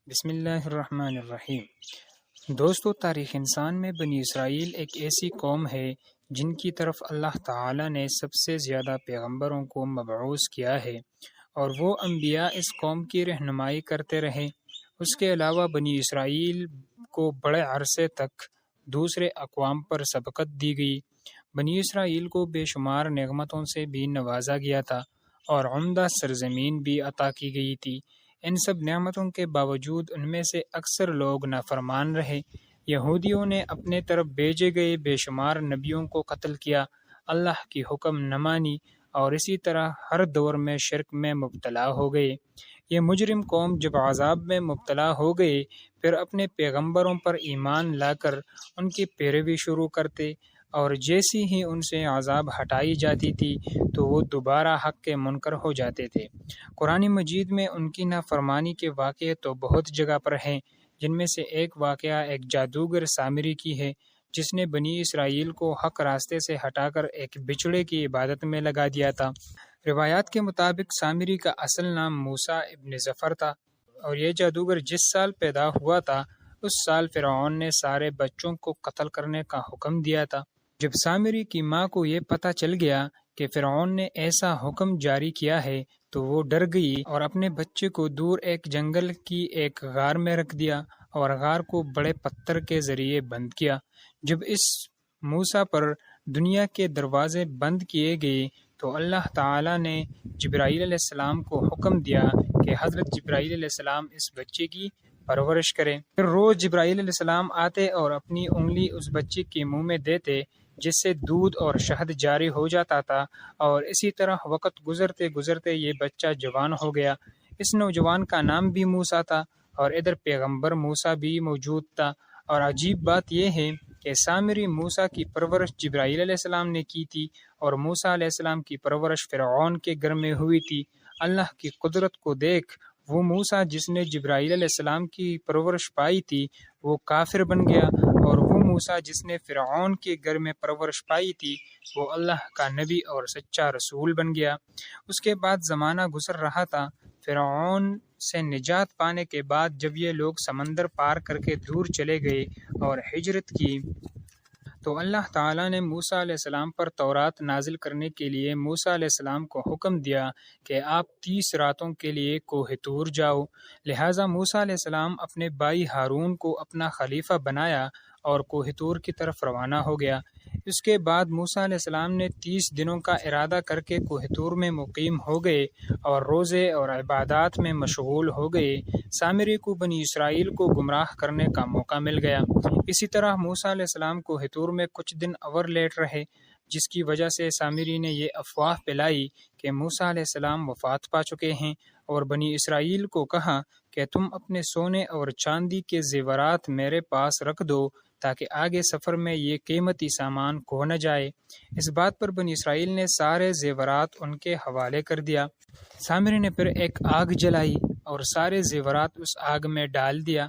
بسم اللہ الرحمن الرحیم۔ دوستو، تاریخ انسان میں بنی اسرائیل ایک ایسی قوم ہے جن کی طرف اللہ تعالی نے سب سے زیادہ پیغمبروں کو مبعوث کیا ہے، اور وہ انبیاء اس قوم کی رہنمائی کرتے رہے۔ اس کے علاوہ بنی اسرائیل کو بڑے عرصے تک دوسرے اقوام پر سبقت دی گئی۔ بنی اسرائیل کو بے شمار نعمتوں سے بھی نوازا گیا تھا اور عمدہ سرزمین بھی عطا کی گئی تھی۔ ان سب نعمتوں کے باوجود ان میں سے اکثر لوگ نافرمان رہے۔ یہودیوں نے اپنے طرف بھیجے گئے بے شمار نبیوں کو قتل کیا، اللہ کی حکم نہ مانی، اور اسی طرح ہر دور میں شرک میں مبتلا ہو گئے۔ یہ مجرم قوم جب عذاب میں مبتلا ہو گئے، پھر اپنے پیغمبروں پر ایمان لا کر ان کی پیروی شروع کرتے، اور جیسی ہی ان سے عذاب ہٹائی جاتی تھی تو وہ دوبارہ حق کے منکر ہو جاتے تھے۔ قرآن مجید میں ان کی نافرمانی کے واقعے تو بہت جگہ پر ہیں، جن میں سے ایک واقعہ ایک جادوگر سامری کی ہے، جس نے بنی اسرائیل کو حق راستے سے ہٹا کر ایک بچڑے کی عبادت میں لگا دیا تھا۔ روایات کے مطابق سامری کا اصل نام موسیٰ ابن ظفر تھا، اور یہ جادوگر جس سال پیدا ہوا تھا اس سال فرعون نے سارے بچوں کو قتل کرنے کا حکم دیا تھا۔ جب سامری کی ماں کو یہ پتہ چل گیا کہ فرعون نے ایسا حکم جاری کیا ہے تو وہ ڈر گئی اور اپنے بچے کو دور ایک جنگل کی ایک غار میں رکھ دیا اور غار کو بڑے پتھر کے ذریعے بند کیا۔ جب اس موسیٰ پر دنیا کے دروازے بند کیے گئے تو اللہ تعالی نے جبرائیل علیہ السلام کو حکم دیا کہ حضرت جبرائیل علیہ السلام اس بچے کی پرورش کریں۔ پھر روز جبرائیل علیہ السلام آتے اور اپنی انگلی اس بچے کے منہ میں دیتے، جس سے دودھ اور شہد جاری ہو جاتا تھا، اور اسی طرح وقت گزرتے گزرتے یہ بچہ جوان ہو گیا۔ اس نوجوان کا نام بھی موسیٰ تھا، اور ادھر پیغمبر موسیٰ بھی موجود تھا۔ اور عجیب بات یہ ہے کہ سامری موسیٰ کی پرورش جبرائیل علیہ السلام نے کی تھی، اور موسیٰ علیہ السلام کی پرورش فرعون کے گھر میں ہوئی تھی۔ اللہ کی قدرت کو دیکھ، وہ موسیٰ جس نے جبرائیل علیہ السلام کی پرورش پائی تھی وہ کافر بن گیا، اور وہ موسیٰ جس نے فرعون کے گھر میں پرورش پائی تھی وہ اللہ کا نبی اور سچا رسول بن گیا۔ اس کے بعد زمانہ گزر رہا تھا۔ فرعون سے نجات پانے کے بعد جب یہ لوگ سمندر پار کر کے دور چلے گئے اور ہجرت کی تو اللہ تعالیٰ نے موسیٰ علیہ السلام پر تورات نازل کرنے کے لیے موسیٰ علیہ السلام کو حکم دیا کہ آپ 30 راتوں کے لیے کوہ طور جاؤ۔ لہٰذا موسیٰ علیہ السلام اپنے بھائی ہارون کو اپنا خلیفہ بنایا اور کوہ طور کی طرف روانہ ہو گیا۔ اس کے بعد موسیٰ علیہ السلام نے 30 دنوں کا ارادہ کر کے کوہ طور میں مقیم ہو گئے اور روزے اور عبادات میں مشغول ہو گئے۔ سامری کو بنی اسرائیل کو گمراہ کرنے کا موقع مل گیا۔ اسی طرح موسیٰ علیہ السلام کوہ طور میں کچھ دن اور لیٹ رہے، جس کی وجہ سے سامری نے یہ افواہ پھیلائی کہ موسیٰ علیہ السلام وفات پا چکے ہیں، اور بنی اسرائیل کو کہا کہ تم اپنے سونے اور چاندی کے زیورات میرے پاس رکھ دو تاکہ آگے سفر میں یہ قیمتی سامان کھو نہ جائے۔ اس بات پر بنی اسرائیل نے سارے زیورات ان کے حوالے کر دیا۔ سامری نے پھر ایک آگ جلائی اور سارے زیورات اس آگ میں ڈال دیا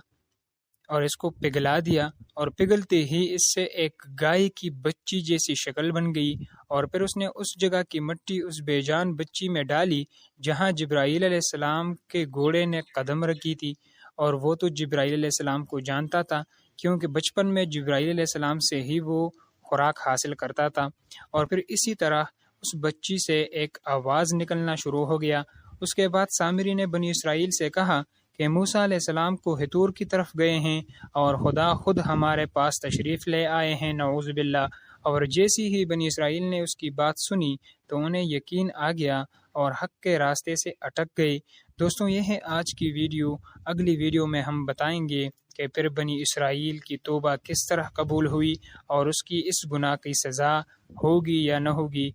اور اس کو پگھلا دیا، اور پگھلتے ہی اس سے ایک گائے کی بچی جیسی شکل بن گئی، اور پھر اس نے اس جگہ کی مٹی اس بے جان بچی میں ڈالی جہاں جبرائیل علیہ السلام کے گھوڑے نے قدم رکھی تھی، اور وہ تو جبرائیل علیہ السلام کو جانتا تھا کیونکہ بچپن میں جبرائیل علیہ السلام سے ہی وہ خوراک حاصل کرتا تھا۔ اور پھر اسی طرح اس بچی سے ایک آواز نکلنا شروع ہو گیا۔ اس کے بعد سامری نے بنی اسرائیل سے کہا کہ موسیٰ علیہ السلام کوہ طور کی طرف گئے ہیں اور خدا خود ہمارے پاس تشریف لے آئے ہیں، نعوذ باللہ۔ اور جیسی ہی بنی اسرائیل نے اس کی بات سنی تو انہیں یقین آ گیا اور حق کے راستے سے اٹک گئے۔ دوستوں، یہ ہے آج کی ویڈیو۔ اگلی ویڈیو میں ہم بتائیں گے کہ پھر بنی اسرائیل کی توبہ کس طرح قبول ہوئی اور اس کی اس گناہ کی سزا ہوگی یا نہ ہوگی۔